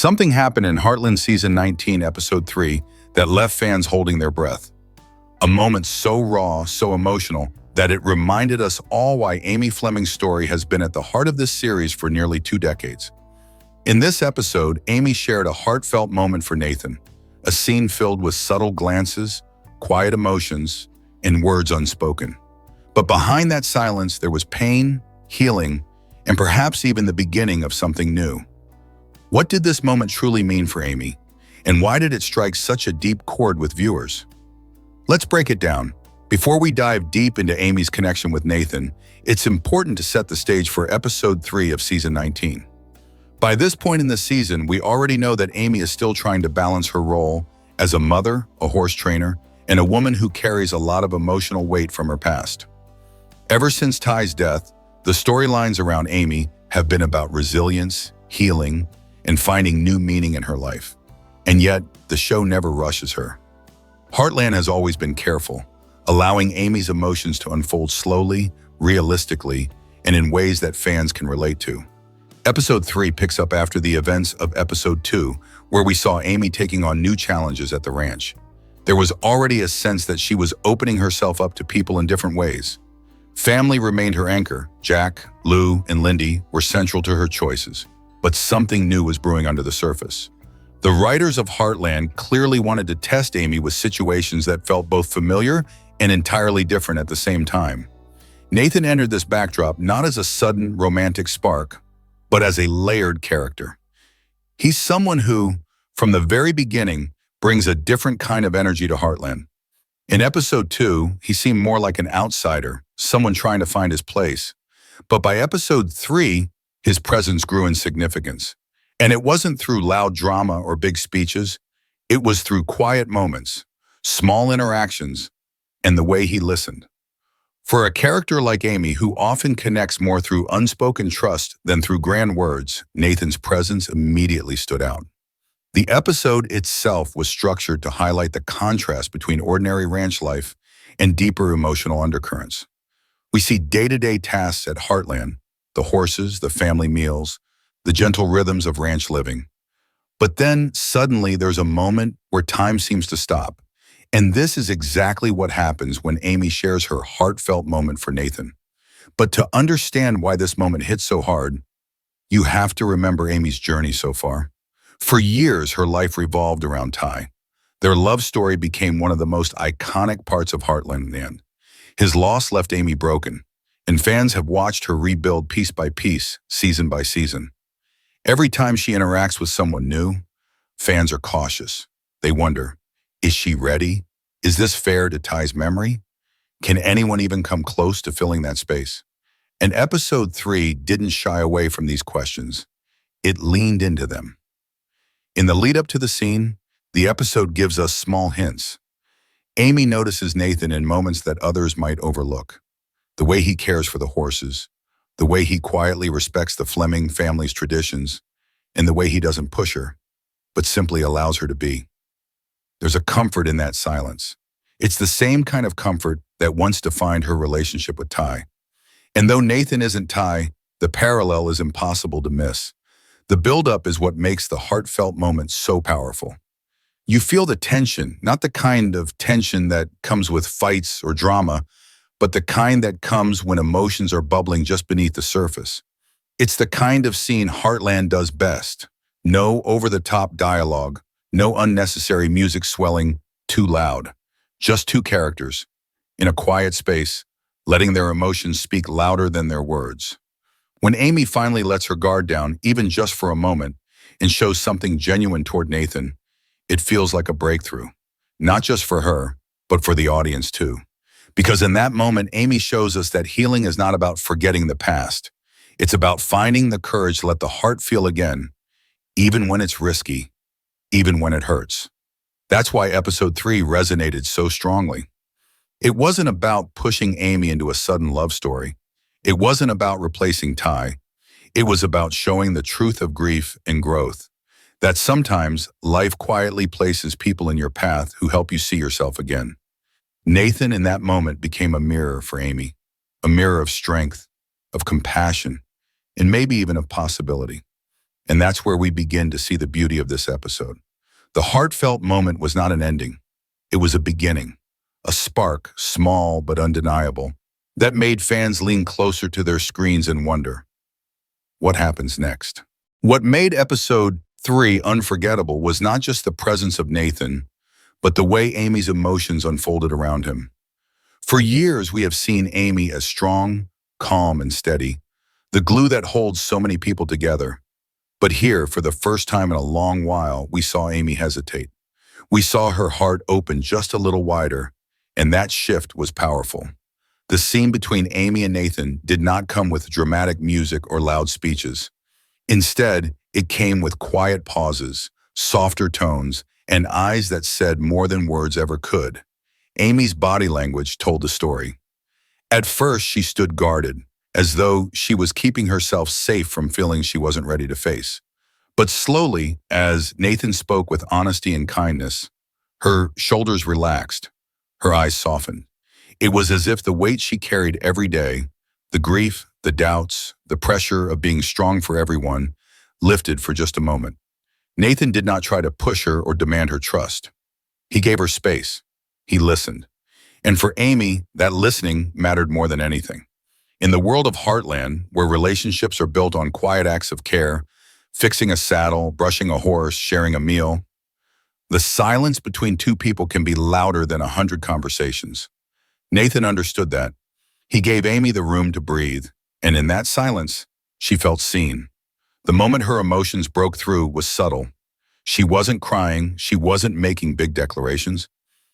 Something happened in Heartland Season 19, Episode 3, that left fans holding their breath. A moment so raw, so emotional, that it reminded us all why Amy Fleming's story has been at the heart of this series for nearly 2 decades. In this episode, Amy shared a heartfelt moment for Nathan, a scene filled with subtle glances, quiet emotions, and words unspoken. But behind that silence, there was pain, healing, and perhaps even the beginning of something new. What did this moment truly mean for Amy, and why did it strike such a deep chord with viewers? Let's break it down. Before we dive deep into Amy's connection with Nathan, it's important to set the stage for Episode 3 of Season 19. By this point in the season, we already know that Amy is still trying to balance her role as a mother, a horse trainer, and a woman who carries a lot of emotional weight from her past. Ever since Ty's death, the storylines around Amy have been about resilience, healing, and finding new meaning in her life. And yet, the show never rushes her. Heartland has always been careful, allowing Amy's emotions to unfold slowly, realistically, and in ways that fans can relate to. Episode 3 picks up after the events of Episode 2, where we saw Amy taking on new challenges at the ranch. There was already a sense that she was opening herself up to people in different ways. Family remained her anchor. Jack, Lou, and Lindy were central to her choices. But something new was brewing under the surface. The writers of Heartland clearly wanted to test Amy with situations that felt both familiar and entirely different at the same time. Nathan entered this backdrop not as a sudden romantic spark, but as a layered character. He's someone who, from the very beginning, brings a different kind of energy to Heartland. In Episode 2, he seemed more like an outsider, someone trying to find his place. But by Episode 3, his presence grew in significance. And it wasn't through loud drama or big speeches. It was through quiet moments, small interactions, and the way he listened. For a character like Amy, who often connects more through unspoken trust than through grand words, Nathan's presence immediately stood out. The episode itself was structured to highlight the contrast between ordinary ranch life and deeper emotional undercurrents. We see day-to-day tasks at Heartland, the horses, the family meals, the gentle rhythms of ranch living. But then, suddenly, there's a moment where time seems to stop. And this is exactly what happens when Amy shares her heartfelt moment for Nathan. But to understand why this moment hits so hard, you have to remember Amy's journey so far. For years, her life revolved around Ty. Their love story became one of the most iconic parts of Heartland in the end. His loss left Amy broken, and fans have watched her rebuild piece by piece, season by season. Every time she interacts with someone new, fans are cautious. They wonder, is she ready? Is this fair to Ty's memory? Can anyone even come close to filling that space? And Episode 3 didn't shy away from these questions. It leaned into them. In the lead up to the scene, the episode gives us small hints. Amy notices Nathan in moments that others might overlook. The way he cares for the horses, the way he quietly respects the Fleming family's traditions, and the way he doesn't push her, but simply allows her to be. There's a comfort in that silence. It's the same kind of comfort that once defined her relationship with Ty. And though Nathan isn't Ty, the parallel is impossible to miss. The buildup is what makes the heartfelt moment so powerful. You feel the tension, not the kind of tension that comes with fights or drama, but the kind that comes when emotions are bubbling just beneath the surface. It's the kind of scene Heartland does best. No over-the-top dialogue, no unnecessary music swelling too loud. Just two characters, in a quiet space, letting their emotions speak louder than their words. When Amy finally lets her guard down, even just for a moment, and shows something genuine toward Nathan, it feels like a breakthrough. Not just for her, but for the audience too. Because in that moment, Amy shows us that healing is not about forgetting the past. It's about finding the courage to let the heart feel again, even when it's risky, even when it hurts. That's why Episode 3 resonated so strongly. It wasn't about pushing Amy into a sudden love story. It wasn't about replacing Ty. It was about showing the truth of grief and growth. That sometimes life quietly places people in your path who help you see yourself again. Nathan in that moment became a mirror for Amy, a mirror of strength, of compassion, and maybe even of possibility. And that's where we begin to see the beauty of this episode. The heartfelt moment was not an ending. It was a beginning, a spark, small but undeniable, that made fans lean closer to their screens and wonder, what happens next? What made episode 3 unforgettable was not just the presence of Nathan, but the way Amy's emotions unfolded around him. For years, we have seen Amy as strong, calm, and steady, the glue that holds so many people together. But here, for the first time in a long while, we saw Amy hesitate. We saw her heart open just a little wider, and that shift was powerful. The scene between Amy and Nathan did not come with dramatic music or loud speeches. Instead, it came with quiet pauses, softer tones, and eyes that said more than words ever could. Amy's body language told the story. At first, she stood guarded, as though she was keeping herself safe from feelings she wasn't ready to face. But slowly, as Nathan spoke with honesty and kindness, her shoulders relaxed, her eyes softened. It was as if the weight she carried every day, the grief, the doubts, the pressure of being strong for everyone, lifted for just a moment. Nathan did not try to push her or demand her trust. He gave her space. He listened. And for Amy, that listening mattered more than anything. In the world of Heartland, where relationships are built on quiet acts of care, fixing a saddle, brushing a horse, sharing a meal, the silence between two people can be louder than 100 conversations. Nathan understood that. He gave Amy the room to breathe, and in that silence, she felt seen. The moment her emotions broke through was subtle. She wasn't crying, she wasn't making big declarations.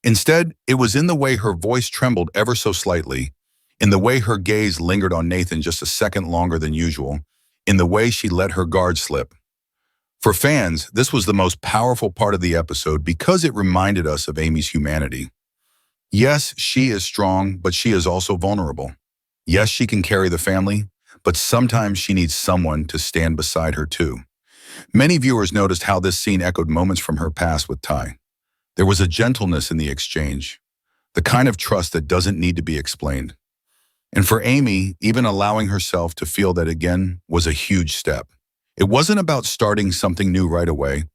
Instead, it was in the way her voice trembled ever so slightly, in the way her gaze lingered on Nathan just a second longer than usual, in the way she let her guard slip. For fans, this was the most powerful part of the episode because it reminded us of Amy's humanity. Yes, she is strong, but she is also vulnerable. Yes, she can carry the family, but sometimes she needs someone to stand beside her too. Many viewers noticed how this scene echoed moments from her past with Ty. There was a gentleness in the exchange, the kind of trust that doesn't need to be explained. And for Amy, even allowing herself to feel that again was a huge step. It wasn't about starting something new right away.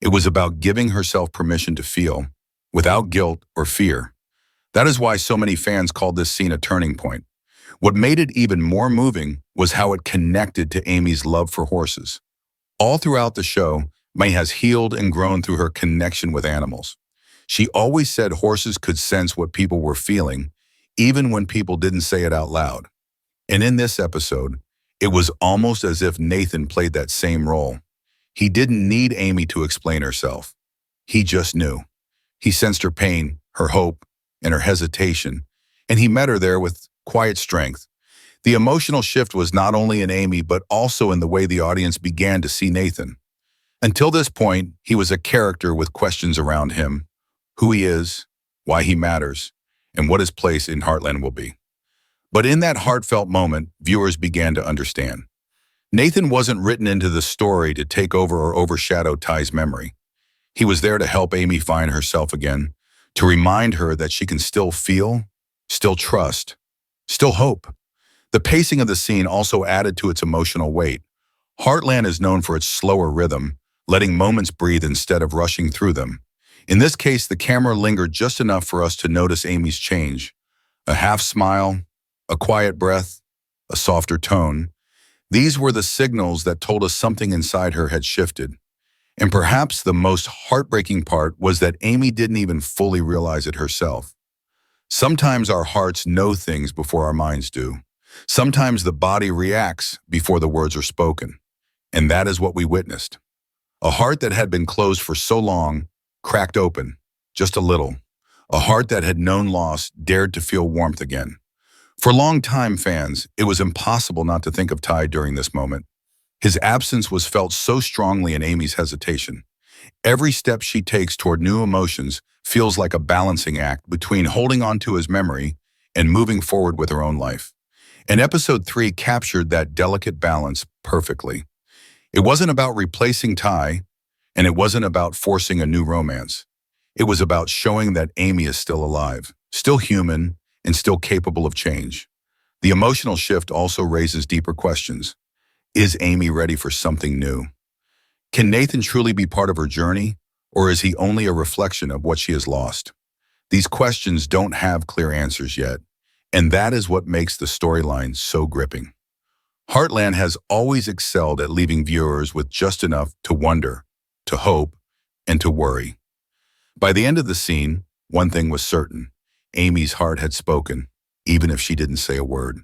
It was about giving herself permission to feel, without guilt or fear. That is why so many fans called this scene a turning point. What made it even more moving was how it connected to Amy's love for horses. All throughout the show, May has healed and grown through her connection with animals. She always said horses could sense what people were feeling, even when people didn't say it out loud. And in this episode, it was almost as if Nathan played that same role. He didn't need Amy to explain herself. He just knew. He sensed her pain, her hope, and her hesitation, and he met her there with quiet strength. The emotional shift was not only in Amy, but also in the way the audience began to see Nathan. Until this point, he was a character with questions around him, who he is, why he matters, and what his place in Heartland will be. But in that heartfelt moment, viewers began to understand. Nathan wasn't written into the story to take over or overshadow Ty's memory. He was there to help Amy find herself again, to remind her that she can still feel, still trust, still hope. The pacing of the scene also added to its emotional weight. Heartland is known for its slower rhythm, letting moments breathe instead of rushing through them. In this case, the camera lingered just enough for us to notice Amy's change. A half smile, a quiet breath, a softer tone. These were the signals that told us something inside her had shifted. And perhaps the most heartbreaking part was that Amy didn't even fully realize it herself. Sometimes our hearts know things before our minds do. Sometimes the body reacts before the words are spoken. And that is what we witnessed. A heart that had been closed for so long cracked open, just a little. A heart that had known loss dared to feel warmth again. For long-time fans, it was impossible not to think of Ty during this moment. His absence was felt so strongly in Amy's hesitation. Every step she takes toward new emotions feels like a balancing act between holding on to his memory and moving forward with her own life. And episode 3 captured that delicate balance perfectly. It wasn't about replacing Ty, and it wasn't about forcing a new romance. It was about showing that Amy is still alive, still human, and still capable of change. The emotional shift also raises deeper questions. Is Amy ready for something new? Can Nathan truly be part of her journey, or is he only a reflection of what she has lost? These questions don't have clear answers yet, and that is what makes the storyline so gripping. Heartland has always excelled at leaving viewers with just enough to wonder, to hope, and to worry. By the end of the scene, one thing was certain. Amy's heart had spoken, even if she didn't say a word.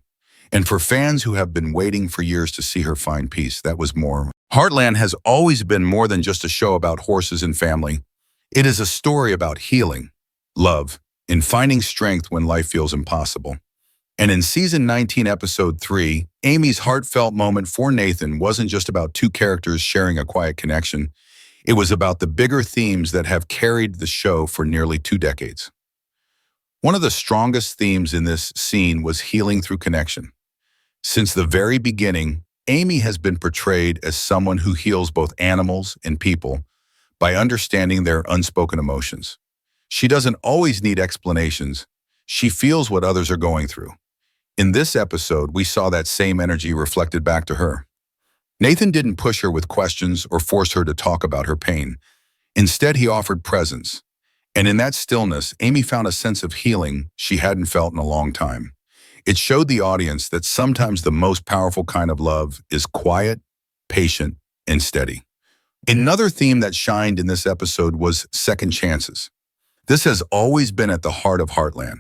And for fans who have been waiting for years to see her find peace, that was more. Heartland has always been more than just a show about horses and family. It is a story about healing, love, and finding strength when life feels impossible. And in season 19, episode 3, Amy's heartfelt moment for Nathan wasn't just about two characters sharing a quiet connection. It was about the bigger themes that have carried the show for nearly 2 decades. One of the strongest themes in this scene was healing through connection. Since the very beginning, Amy has been portrayed as someone who heals both animals and people by understanding their unspoken emotions. She doesn't always need explanations. She feels what others are going through. In this episode, we saw that same energy reflected back to her. Nathan didn't push her with questions or force her to talk about her pain. Instead, he offered presence. And in that stillness, Amy found a sense of healing she hadn't felt in a long time. It showed the audience that sometimes the most powerful kind of love is quiet, patient, and steady. Another theme that shined in this episode was second chances. This has always been at the heart of Heartland.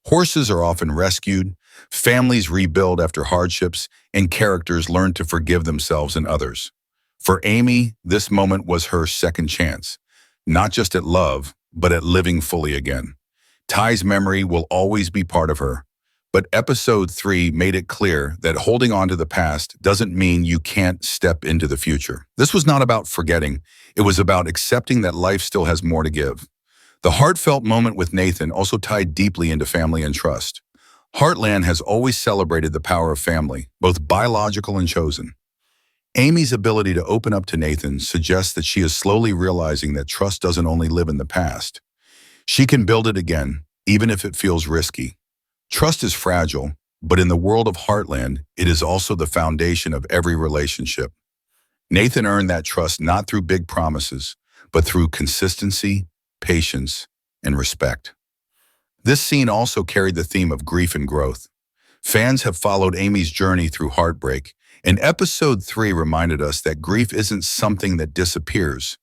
Horses are often rescued, families rebuild after hardships, and characters learn to forgive themselves and others. For Amy, this moment was her second chance, not just at love, but at living fully again. Ty's memory will always be part of her, but episode 3 made it clear that holding on to the past doesn't mean you can't step into the future. This was not about forgetting, it was about accepting that life still has more to give. The heartfelt moment with Nathan also tied deeply into family and trust. Heartland has always celebrated the power of family, both biological and chosen. Amy's ability to open up to Nathan suggests that she is slowly realizing that trust doesn't only live in the past. She can build it again, even if it feels risky. Trust is fragile, but in the world of Heartland, it is also the foundation of every relationship. Nathan earned that trust not through big promises, but through consistency, patience, and respect. This scene also carried the theme of grief and growth. Fans have followed Amy's journey through heartbreak, and episode 3 reminded us that grief isn't something that disappears.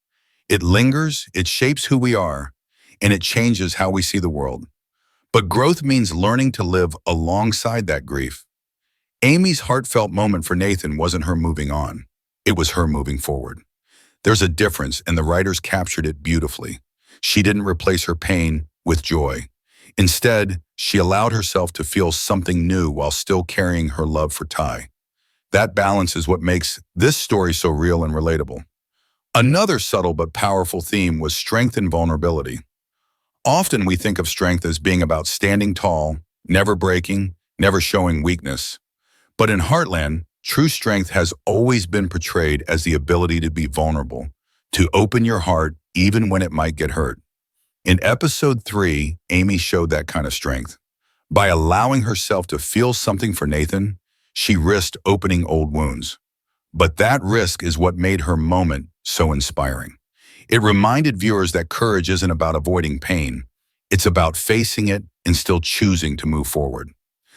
It lingers, it shapes who we are, and it changes how we see the world. But growth means learning to live alongside that grief. Amy's heartfelt moment for Nathan wasn't her moving on. It was her moving forward. There's a difference, and the writers captured it beautifully. She didn't replace her pain with joy. Instead, she allowed herself to feel something new while still carrying her love for Ty. That balance is what makes this story so real and relatable. Another subtle but powerful theme was strength and vulnerability. Often we think of strength as being about standing tall, never breaking, never showing weakness. But in Heartland, true strength has always been portrayed as the ability to be vulnerable, to open your heart even when it might get hurt. In episode 3, Amy showed that kind of strength. By allowing herself to feel something for Nathan, she risked opening old wounds. But that risk is what made her moment so inspiring. It reminded viewers that courage isn't about avoiding pain. It's about facing it and still choosing to move forward.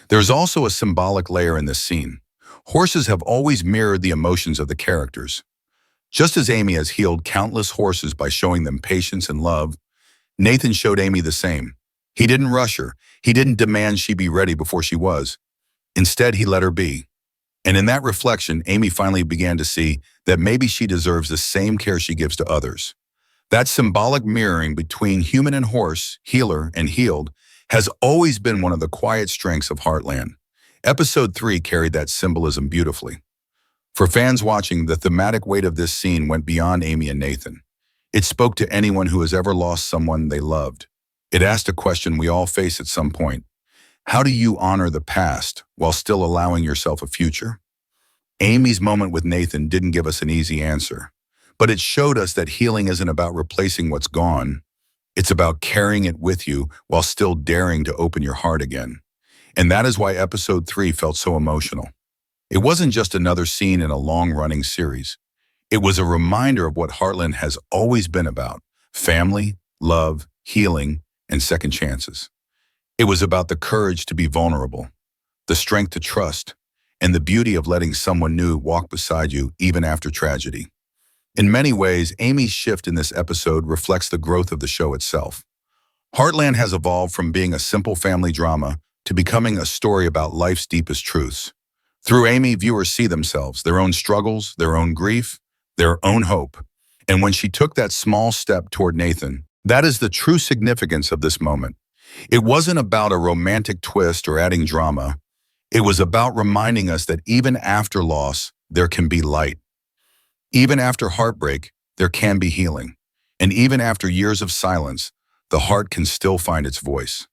There's also a symbolic layer in this scene. Horses have always mirrored the emotions of the characters. Just as Amy has healed countless horses by showing them patience and love, Nathan showed Amy the same. He didn't rush her. He didn't demand she be ready before she was. Instead, he let her be. And in that reflection, Amy finally began to see that maybe she deserves the same care she gives to others. That symbolic mirroring between human and horse, healer and healed, has always been one of the quiet strengths of Heartland. Episode 3 carried that symbolism beautifully. For fans watching, the thematic weight of this scene went beyond Amy and Nathan. It spoke to anyone who has ever lost someone they loved. It asked a question we all face at some point. How do you honor the past while still allowing yourself a future? Amy's moment with Nathan didn't give us an easy answer, but it showed us that healing isn't about replacing what's gone. It's about carrying it with you while still daring to open your heart again. And that is why episode 3 felt so emotional. It wasn't just another scene in a long-running series. It was a reminder of what Heartland has always been about: family, love, healing, and second chances. It was about the courage to be vulnerable, the strength to trust, and the beauty of letting someone new walk beside you even after tragedy. In many ways, Amy's shift in this episode reflects the growth of the show itself. Heartland has evolved from being a simple family drama to becoming a story about life's deepest truths. Through Amy, viewers see themselves, their own struggles, their own grief, their own hope. And when she took that small step toward Nathan, that is the true significance of this moment. It wasn't about a romantic twist or adding drama. It was about reminding us that even after loss, there can be light. Even after heartbreak, there can be healing. And even after years of silence, the heart can still find its voice.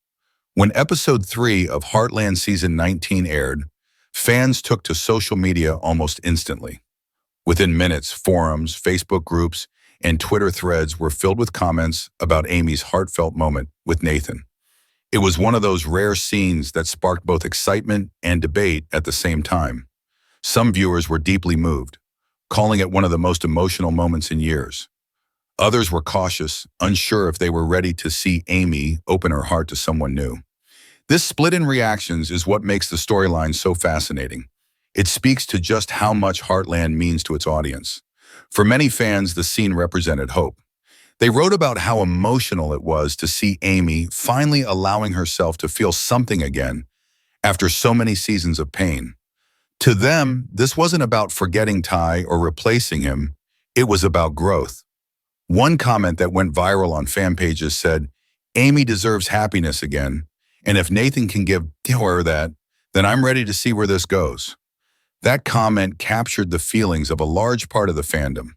When episode 3 of Heartland season 19 aired, fans took to social media almost instantly. Within minutes, forums, Facebook groups, and Twitter threads were filled with comments about Amy's heartfelt moment with Nathan. It was one of those rare scenes that sparked both excitement and debate at the same time. Some viewers were deeply moved, calling it one of the most emotional moments in years. Others were cautious, unsure if they were ready to see Amy open her heart to someone new. This split in reactions is what makes the storyline so fascinating. It speaks to just how much Heartland means to its audience. For many fans, the scene represented hope. They wrote about how emotional it was to see Amy finally allowing herself to feel something again after so many seasons of pain. To them, this wasn't about forgetting Ty or replacing him. It was about growth. One comment that went viral on fan pages said, "Amy deserves happiness again, and if Nathan can give her that, then I'm ready to see where this goes." That comment captured the feelings of a large part of the fandom.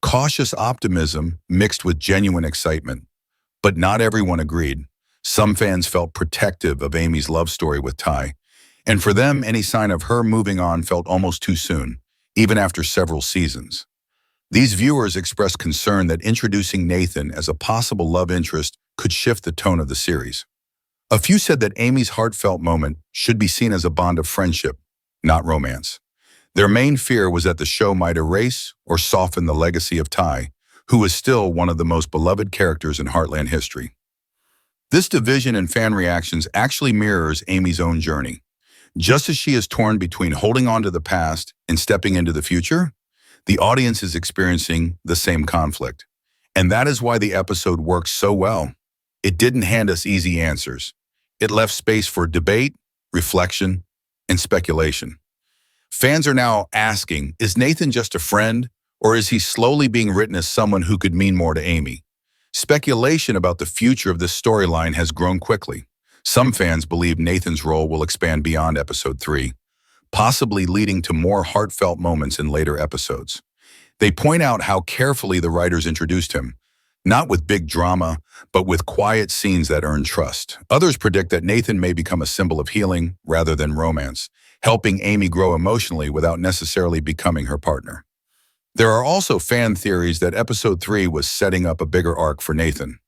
Cautious optimism mixed with genuine excitement. But not everyone agreed. Some fans felt protective of Amy's love story with Ty, and for them, any sign of her moving on felt almost too soon, even after several seasons. These viewers expressed concern that introducing Nathan as a possible love interest could shift the tone of the series. A few said that Amy's heartfelt moment should be seen as a bond of friendship, not romance. Their main fear was that the show might erase or soften the legacy of Ty, who is still one of the most beloved characters in Heartland history. This division in fan reactions actually mirrors Amy's own journey. Just as she is torn between holding on to the past and stepping into the future, the audience is experiencing the same conflict. And that is why the episode works so well. It didn't hand us easy answers. It left space for debate, reflection, and speculation. Fans are now asking, is Nathan just a friend, or is he slowly being written as someone who could mean more to Amy? Speculation about the future of this storyline has grown quickly. Some fans believe Nathan's role will expand beyond episode 3, possibly leading to more heartfelt moments in later episodes. They point out how carefully the writers introduced him, not with big drama, but with quiet scenes that earn trust. Others predict that Nathan may become a symbol of healing rather than romance, helping Amy grow emotionally without necessarily becoming her partner. There are also fan theories that episode 3 was setting up a bigger arc for Nathan.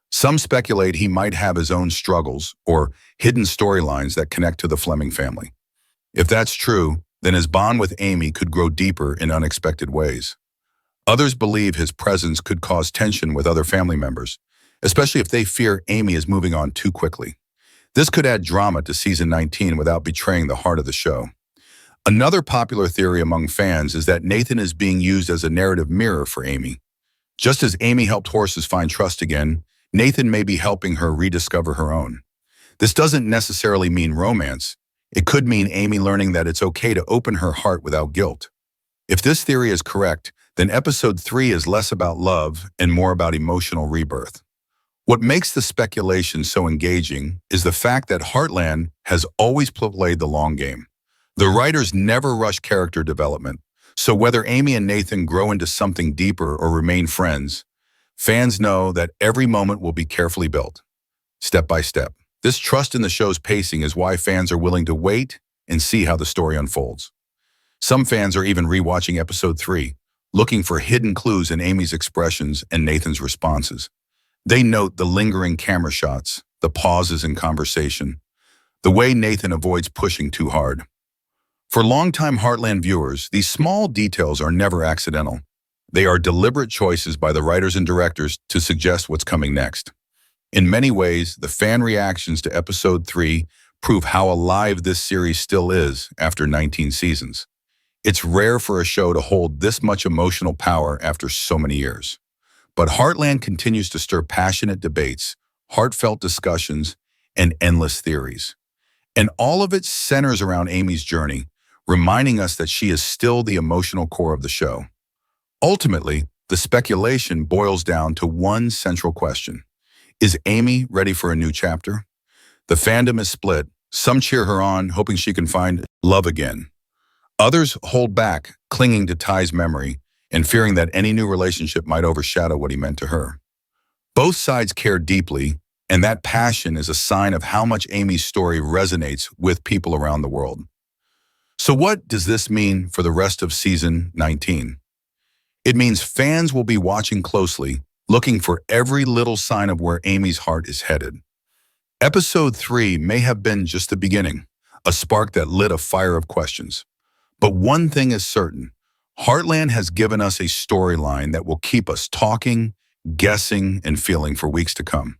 Some speculate he might have his own struggles or hidden storylines that connect to the Fleming family. If that's true, then his bond with Amy could grow deeper in unexpected ways. Others believe his presence could cause tension with other family members, especially if they fear Amy is moving on too quickly. This could add drama to season 19 without betraying the heart of the show. Another popular theory among fans is that Nathan is being used as a narrative mirror for Amy. Just as Amy helped horses find trust again, Nathan may be helping her rediscover her own. This doesn't necessarily mean romance. It could mean Amy learning that it's okay to open her heart without guilt. If this theory is correct, then episode 3 is less about love and more about emotional rebirth. What makes the speculation so engaging is the fact that Heartland has always played the long game. The writers never rush character development, so whether Amy and Nathan grow into something deeper or remain friends, fans know that every moment will be carefully built, step by step. This trust in the show's pacing is why fans are willing to wait and see how the story unfolds. Some fans are even rewatching episode 3, looking for hidden clues in Amy's expressions and Nathan's responses. They note the lingering camera shots, the pauses in conversation, the way Nathan avoids pushing too hard. For longtime Heartland viewers, these small details are never accidental. They are deliberate choices by the writers and directors to suggest what's coming next. In many ways, the fan reactions to Episode 3 prove how alive this series still is after 19 seasons. It's rare for a show to hold this much emotional power after so many years. But Heartland continues to stir passionate debates, heartfelt discussions, and endless theories. And all of it centers around Amy's journey, reminding us that she is still the emotional core of the show. Ultimately, the speculation boils down to one central question. Is Amy ready for a new chapter? The fandom is split. Some cheer her on, hoping she can find love again. Others hold back, clinging to Ty's memory and fearing that any new relationship might overshadow what he meant to her. Both sides care deeply, and that passion is a sign of how much Amy's story resonates with people around the world. So what does this mean for the rest of season 19? It means fans will be watching closely, looking for every little sign of where Amy's heart is headed. Episode 3 may have been just the beginning, a spark that lit a fire of questions. But one thing is certain, Heartland has given us a storyline that will keep us talking, guessing, and feeling for weeks to come.